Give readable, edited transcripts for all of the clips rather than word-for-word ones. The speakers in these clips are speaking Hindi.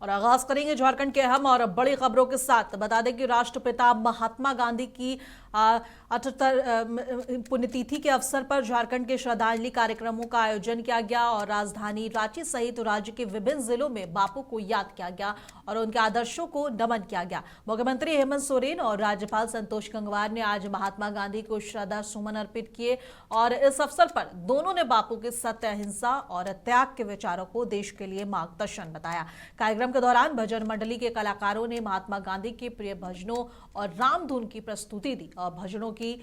और आगाज करेंगे झारखंड के अहम और बड़ी खबरों के साथ। बता दें कि राष्ट्रपिता महात्मा गांधी की 78 पुण्यतिथि के अवसर पर झारखंड के श्रद्धांजलि कार्यक्रमों का आयोजन किया गया और राजधानी रांची सहित राज्य के विभिन्न जिलों में बापू को याद किया गया और उनके आदर्शों को नमन किया गया। मुख्यमंत्री हेमंत सोरेन और राज्यपाल संतोष गंगवार ने आज महात्मा गांधी को श्रद्धा सुमन अर्पित किए और इस अवसर पर दोनों ने बापू के सत्य, अहिंसा और त्याग के विचारों को देश के लिए मार्गदर्शन बताया। कार्यक्रम के दौरान भजन मंडली के कलाकारों ने महात्मा गांधी के प्रिय भजनों और राम धुन की प्रस्तुति दी और भजनों की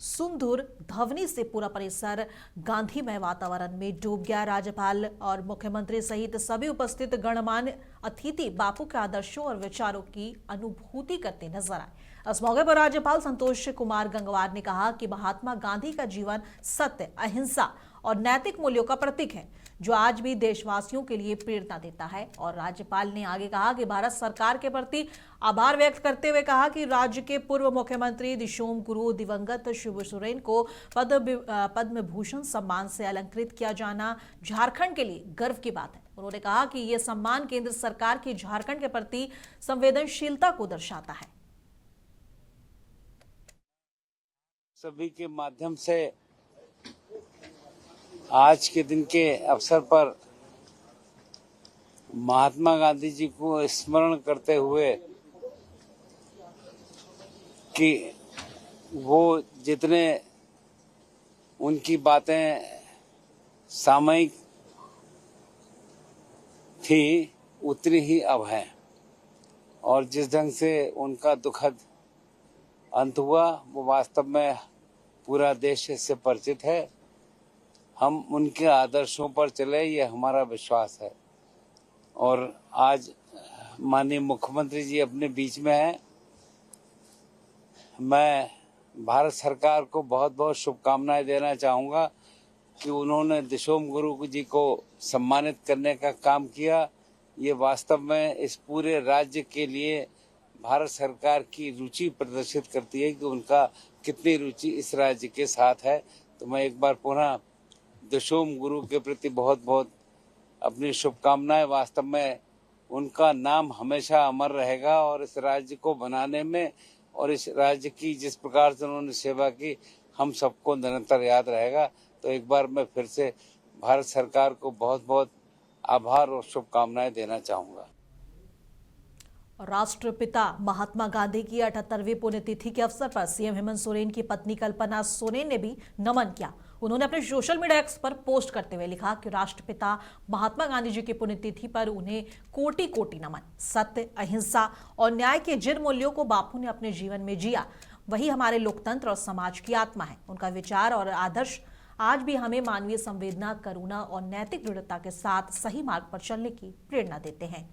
सुमधुर ध्वनि से पूरा परिसर गांधीमय वातावरण में डूब गया। राज्यपाल और मुख्यमंत्री सहित सभी उपस्थित गणमान्य अतिथि बापू के आदर्शों और विचारों की अनुभूति करते नजर आए। इस मौके पर राज्यपाल संतोष कुमार गंगवार ने कहा कि महात्मा गांधी का जीवन सत्य, अहिंसा और नैतिक मूल्यों का प्रतीक है जो आज भी देशवासियों के लिए प्रेरणा देता है। और राज्यपाल ने आगे कहा कि भारत सरकार के प्रति आभार व्यक्त करते हुए कहा कि राज्य के पूर्व मुख्यमंत्री दिशोम गुरु दिवंगत शिबू सोरेन को पद्म भूषण सम्मान से अलंकृत किया जाना झारखंड के लिए गर्व की बात है। उन्होंने कहा कि यह सम्मान केंद्र सरकार की झारखंड के प्रति संवेदनशीलता को दर्शाता है। सभी के माध्यम से आज के दिन के अवसर पर महात्मा गांधी जी को स्मरण करते हुए कि वो जितने उनकी बातें सामयिक थी उतनी ही अब है और जिस ढंग से उनका दुखद अंत हुआ वो वास्तव में पूरा देश इससे परिचित है। हम उनके आदर्शों पर चले, ये हमारा विश्वास है। और आज माननीय मुख्यमंत्री जी अपने बीच में हैं। मैं भारत सरकार को बहुत बहुत शुभकामनाएं देना चाहूँगा कि उन्होंने दिशोम गुरु जी को सम्मानित करने का काम किया। ये वास्तव में इस पूरे राज्य के लिए भारत सरकार की रुचि प्रदर्शित करती है कि उनका कितनी रुचि इस राज्य के साथ है। तो मैं एक बार पुनः दिशोम गुरु के प्रति बहुत बहुत अपनी शुभकामनाएं। वास्तव में उनका नाम हमेशा अमर रहेगा और इस राज्य को बनाने में और इस राज्य की जिस प्रकार से उन्होंने सेवा की हम सबको निरंतर याद रहेगा। तो एक बार मैं फिर से भारत सरकार को बहुत बहुत आभार और शुभकामनाएं देना चाहूँगा। राष्ट्रपिता महात्मा गांधी की 78वीं पुण्यतिथि के अवसर पर सीएम हेमंत सोरेन की पत्नी कल्पना सोरेन ने भी नमन किया। उन्होंने अपने सोशल मीडिया एक्स पर पोस्ट करते हुए लिखा कि राष्ट्रपिता महात्मा गांधी जी की पुण्यतिथि पर उन्हें कोटि कोटि नमन। सत्य, अहिंसा और न्याय के जिन मूल्यों को बापू ने अपने जीवन में जिया वही हमारे लोकतंत्र और समाज की आत्मा है। उनका विचार और आदर्श आज भी हमें मानवीय संवेदना, करुणा और नैतिक दृढ़ता के साथ सही मार्ग पर चलने की प्रेरणा देते हैं।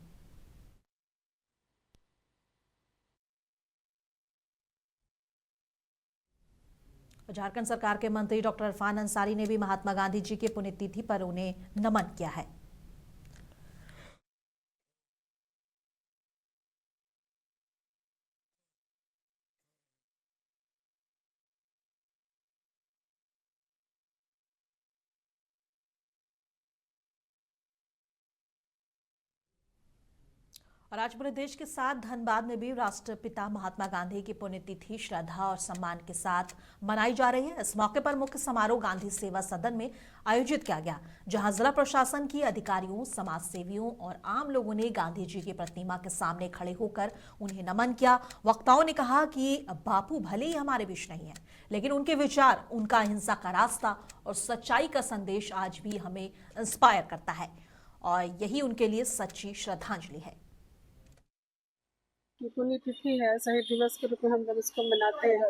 झारखंड सरकार के मंत्री डॉक्टर इरफान अंसारी ने भी महात्मा गांधी जी की पुण्यतिथि पर उन्हें नमन किया है। और आज पूरे देश के साथ धनबाद में भी राष्ट्रपिता महात्मा गांधी की पुण्यतिथि श्रद्धा और सम्मान के साथ मनाई जा रही है। इस मौके पर मुख्य समारोह गांधी सेवा सदन में आयोजित किया गया, जहां जिला प्रशासन की अधिकारियों, समाज सेवियों और आम लोगों ने गांधी जी की प्रतिमा के सामने खड़े होकर उन्हें नमन किया। वक्ताओं ने कहा कि बापू भले ही हमारे बीच नहीं है, लेकिन उनके विचार, उनका अहिंसा का रास्ता और सच्चाई का संदेश आज भी हमें इंस्पायर करता है और यही उनके लिए सच्ची श्रद्धांजलि है। पुण्यतिथि है, शहीद दिवस के रूप में हम लोग इसको मनाते हैं।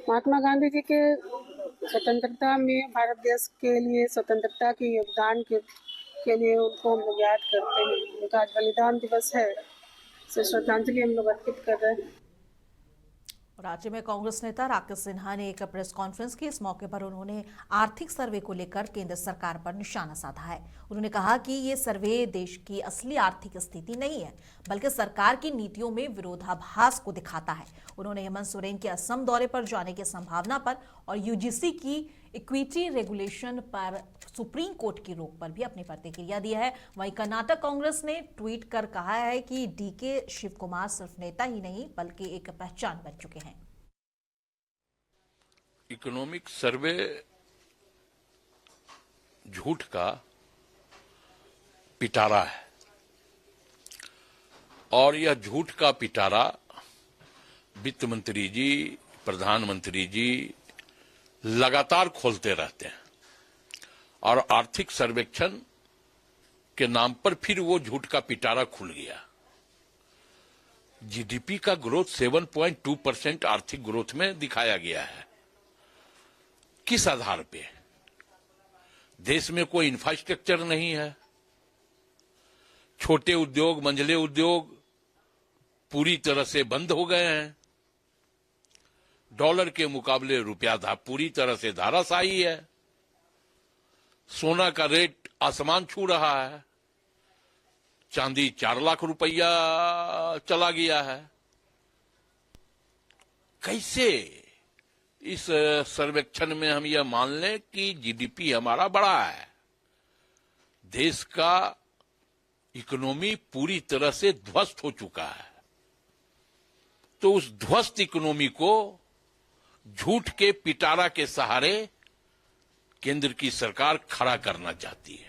महात्मा गांधी जी के स्वतंत्रता में, भारत देश के लिए स्वतंत्रता के योगदान के लिए उनको हम लोग याद करते हैं। उनका आज बलिदान दिवस है, से श्रद्धांजलि हम लोग अर्पित कर रहे हैं। राज्य में कांग्रेस नेता राकेश सिन्हा ने एक प्रेस कॉन्फ्रेंस की। इस मौके पर उन्होंने आर्थिक सर्वे को लेकर केंद्र सरकार पर निशाना साधा है। उन्होंने कहा कि ये सर्वे देश की असली आर्थिक स्थिति नहीं है, बल्कि सरकार की नीतियों में विरोधाभास को दिखाता है। उन्होंने हेमंत सोरेन के असम दौरे पर जाने की संभावना पर और यूजीसी की इक्विटी रेगुलेशन पर सुप्रीम कोर्ट की रोक पर भी अपनी प्रतिक्रिया दी है। वहीं कर्नाटक कांग्रेस ने ट्वीट कर कहा है कि डीके शिव कुमार सिर्फ नेता ही नहीं बल्कि एक पहचान बन चुके हैं। इकोनॉमिक सर्वे झूठ का पिटारा है और यह झूठ का पिटारा वित्त मंत्री जी, प्रधानमंत्री जी लगातार खोलते रहते हैं और आर्थिक सर्वेक्षण के नाम पर फिर वो झूठ का पिटारा खुल गया। जीडीपी का ग्रोथ 7.2% आर्थिक ग्रोथ में दिखाया गया है। किस आधार पे? देश में कोई इंफ्रास्ट्रक्चर नहीं है, छोटे उद्योग, मंझले उद्योग पूरी तरह से बंद हो गए हैं, डॉलर के मुकाबले रुपया पूरी तरह से धाराशायी है, सोना का रेट आसमान छू रहा है, चांदी 4 लाख रुपया चला गया है। कैसे इस सर्वेक्षण में हम यह मान लें कि जीडीपी हमारा बड़ा है? देश का इकोनॉमी पूरी तरह से ध्वस्त हो चुका है, तो उस ध्वस्त इकोनॉमी को झूठ के पिटारा के सहारे केंद्र की सरकार खड़ा करना चाहती है।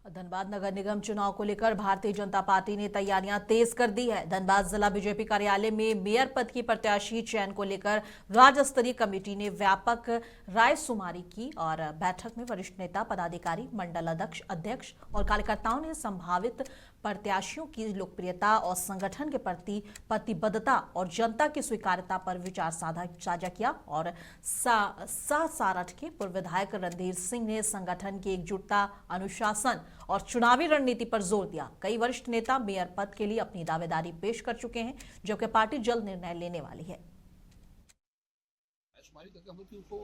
धनबाद नगर निगम चुनाव को लेकर भारतीय जनता पार्टी ने तैयारियां तेज कर दी है। धनबाद जिला बीजेपी कार्यालय में मेयर पद की प्रत्याशी चयन को लेकर राज्य स्तरीय कमेटी ने व्यापक रायशुमारी की और बैठक में वरिष्ठ नेता, पदाधिकारी, मंडल अध्यक्ष और कार्यकर्ताओं ने संभावित प्रत्याशियों की लोकप्रियता और संगठन के प्रति प्रतिबद्धता और जनता की स्वीकार्यता पर विचार साझा किया। और सारठ के पूर्व विधायक रणधीर सिंह ने संगठन की एकजुटता, अनुशासन और चुनावी रणनीति पर जोर दिया। कई वरिष्ठ नेता मेयर पद के लिए अपनी दावेदारी पेश कर चुके हैं, जबकि पार्टी जल्द निर्णय लेने वाली है। हम लोग उनको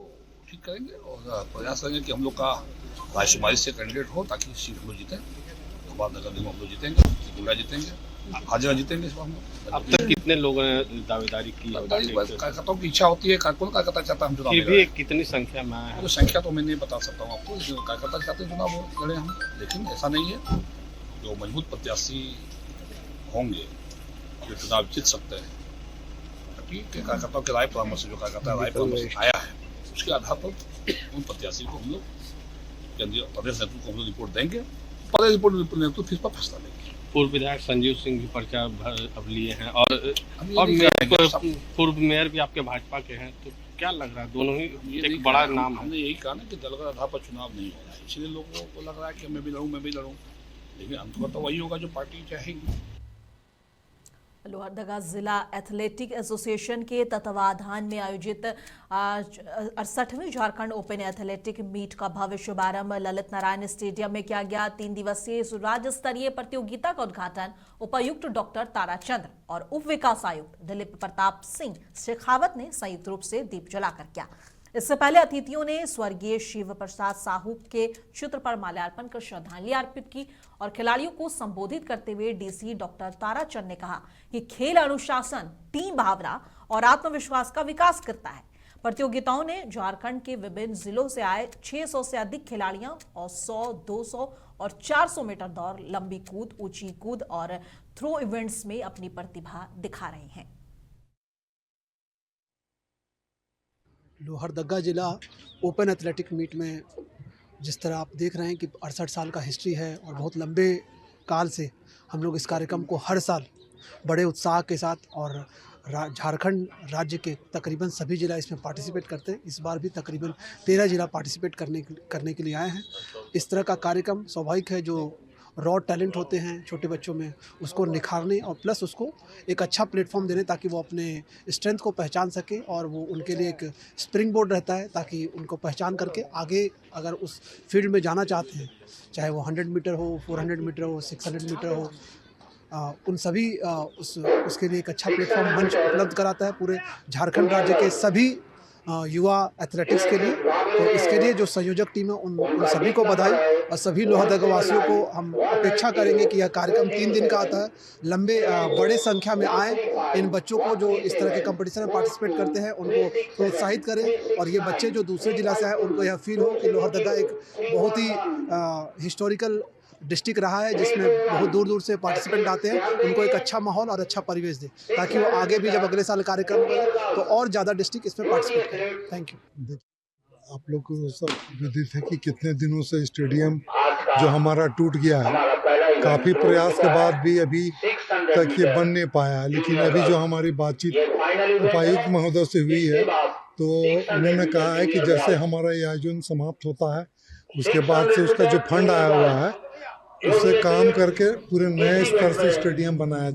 ठीक करेंगे और प्रयास करेंगे कि हम लोग का रायशुमारी से कैंडिडेट हो ताकि सीट हम लोग जीतें। धनबाद नगर निगम हम लोग जीतेंगे, त्रिपुरा जीतेंगे, हर जगह जीतेंगे इस बार हम लोग। अब तक कितने लोगों ने दावेदारी की? कार्यकर्ताओं की इच्छा होती है, कौन कार्यकर्ता चाहता है हम चुनाव भी कितनी संख्या में आए हैं? तो संख्या तो मैं नहीं बता सकता हूँ आपको। कार्यकर्ता चाहते हैं चुनाव लड़े हम, लेकिन ऐसा नहीं है। जो मजबूत प्रत्याशी होंगे जो चुनाव जीत सकते हैं, कार्यकर्ताओं के राय परामर्श, जो कार्यकर्ता राय परामर्श आया है उसके आधार पर उन प्रत्याशी को हम लोग केंद्रीय प्रदेश नेतृत्व को हम लोग रिपोर्ट देंगे। प्रदेश रिपोर्ट नेतृत्व फिर पर फैसला लेंगे। पूर्व विधायक संजीव सिंह भी पर्चा अब लिए हैं और पूर्व मेयर भी आपके भाजपा के हैं, तो क्या लग रहा है? दोनों ही एक बड़ा नाम है। हमने यही कहा ना कि दलगत आधार पर चुनाव नहीं होगा, इसलिए लोगों को लग रहा है कि मैं भी लड़ूं, लेकिन अंत तो वही होगा जो पार्टी चाहेगी। लोहरदगा जिला एथलेटिक एसोसिएशन के तत्वाधान में आयोजित 68वीं झारखंड ओपन एथलेटिक मीट का भव्य शुभारंभ ललित नारायण स्टेडियम में किया गया। 3 दिवसीय इस राज्य स्तरीय प्रतियोगिता का उद्घाटन उपायुक्त डॉक्टर ताराचंद्र और उप विकास आयुक्त दिलीप प्रताप सिंह शेखावत ने संयुक्त रूप से दीप जलाकर किया। इससे पहले अतिथियों ने स्वर्गीय शिव प्रसाद साहू के चित्र पर माल्यार्पण कर श्रद्धांजलि अर्पित की और खिलाड़ियों को संबोधित करते हुए डीसी डॉक्टर ताराचंद ने कहा कि खेल अनुशासन, टीम भावना और आत्मविश्वास का विकास करता है। प्रतियोगिताओं ने झारखंड के विभिन्न जिलों से आए 600 से अधिक खिलाड़ियों और 100, 200 और 400 मीटर दौड़, लंबी कूद, ऊंची कूद और थ्रो इवेंट्स में अपनी प्रतिभा दिखा रहे हैं। लोहरदगा जिला ओपन एथलेटिक मीट में जिस तरह आप देख रहे हैं कि 68 साल का हिस्ट्री है और बहुत लंबे काल से हम लोग इस कार्यक्रम को हर साल बड़े उत्साह के साथ और झारखंड राज्य के तकरीबन सभी जिला इसमें पार्टिसिपेट करते हैं। इस बार भी तकरीबन 13 जिला पार्टिसिपेट करने के लिए आए हैं। इस तरह का कार्यक्रम स्वाभाविक है, जो रॉ टैलेंट होते हैं छोटे बच्चों में उसको निखारने और प्लस उसको एक अच्छा प्लेटफॉर्म देने ताकि वो अपने स्ट्रेंथ को पहचान सके और वो उनके लिए एक स्प्रिंग बोर्ड रहता है ताकि उनको पहचान करके आगे अगर उस फील्ड में जाना चाहते हैं, चाहे वो 100 मीटर हो, 400 मीटर हो, 600 मीटर हो, उन सभी उसके लिए एक अच्छा प्लेटफॉर्म मंच उपलब्ध कराता है। पूरे झारखंड राज्य के सभी युवा एथलेटिक्स के लिए। तो इसके लिए जो संयोजक टीम है उन सभी को बधाई, और सभी लोहरदगा वासियों को हम अपेक्षा करेंगे कि यह कार्यक्रम 3 दिन का आता है, लंबे बड़े संख्या में आए, इन बच्चों को जो इस तरह के कंपटीशन में पार्टिसिपेट करते हैं उनको प्रोत्साहित करें, और ये बच्चे जो दूसरे जिला से आए उनको यह फील हो कि लोहरदगा एक बहुत ही हिस्टोरिकल डिस्ट्रिक्ट रहा है, जिसमें बहुत दूर दूर से पार्टिसिपेंट आते हैं, उनको एक अच्छा माहौल और अच्छा परिवेश दे, ताकि वो आगे भी जब अगले साल कार्यक्रम करें तो और ज़्यादा डिस्ट्रिक्ट इसमें पार्टिसिपेट करें। Thank you. आप लोग को सब विदित है कि कितने दिनों से स्टेडियम जो हमारा टूट गया है, काफ़ी प्रयास के बाद भी अभी तक ये बन नहीं पाया है। लेकिन अभी जो हमारी बातचीत उपायुक्त महोदय से हुई है, तो उन्होंने कहा है कि जैसे हमारा ये आयोजन समाप्त होता है, उसके बाद से उसका जो फंड आया हुआ है उससे काम करके पूरे नए स्तर से स्टेडियम बनाया।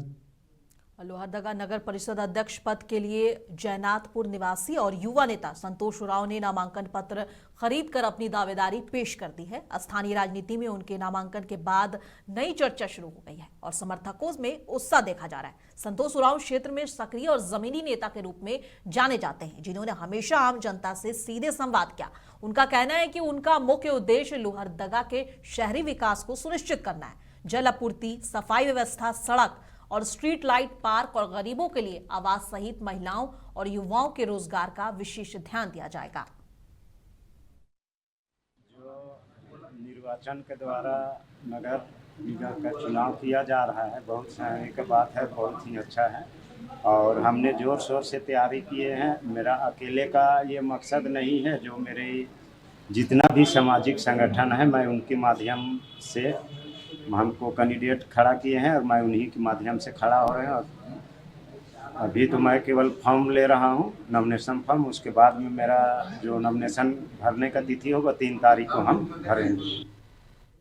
लोहरदगा नगर परिषद अध्यक्ष पद के लिए जैनाथपुर निवासी और युवा नेता संतोष उरांव ने नामांकन पत्र खरीदकर अपनी दावेदारी पेश कर दी है। स्थानीय राजनीति में उनके नामांकन के बाद नई चर्चा शुरू हो गई है और समर्थकों में उत्साह देखा जा रहा है। संतोष उरांव क्षेत्र में सक्रिय और जमीनी नेता के रूप में जाने जाते हैं, जिन्होंने हमेशा आम जनता से सीधे संवाद किया। उनका कहना है कि उनका मुख्य उद्देश्य लोहरदगा के शहरी विकास को सुनिश्चित करना है। जल आपूर्ति, सफाई व्यवस्था, सड़क और स्ट्रीट लाइट, पार्क और गरीबों के लिए आवास सहित महिलाओं और युवाओं के रोजगार का विशेष ध्यान दिया जाएगा। जो निर्वाचन के द्वारा नगर निगम का चुनाव किया जा रहा है, बहुत सहने की बात है, बहुत ही अच्छा है और हमने जोर शोर से तैयारी किए हैं। मेरा अकेले का ये मकसद नहीं है, जो मेरे जितना भी सामाजिक संगठन है मैं उनके माध्यम से हमको कैंडिडेट खड़ा किए हैं और मैं उन्हीं के माध्यम से खड़ा हो रहे हैं। और अभी तो मैं केवल फॉर्म ले रहा हूं, नॉमिनेशन फॉर्म। उसके बाद में मेरा जो नॉमिनेशन भरने का तिथि होगा 3 तारीख को हम भरेंगे।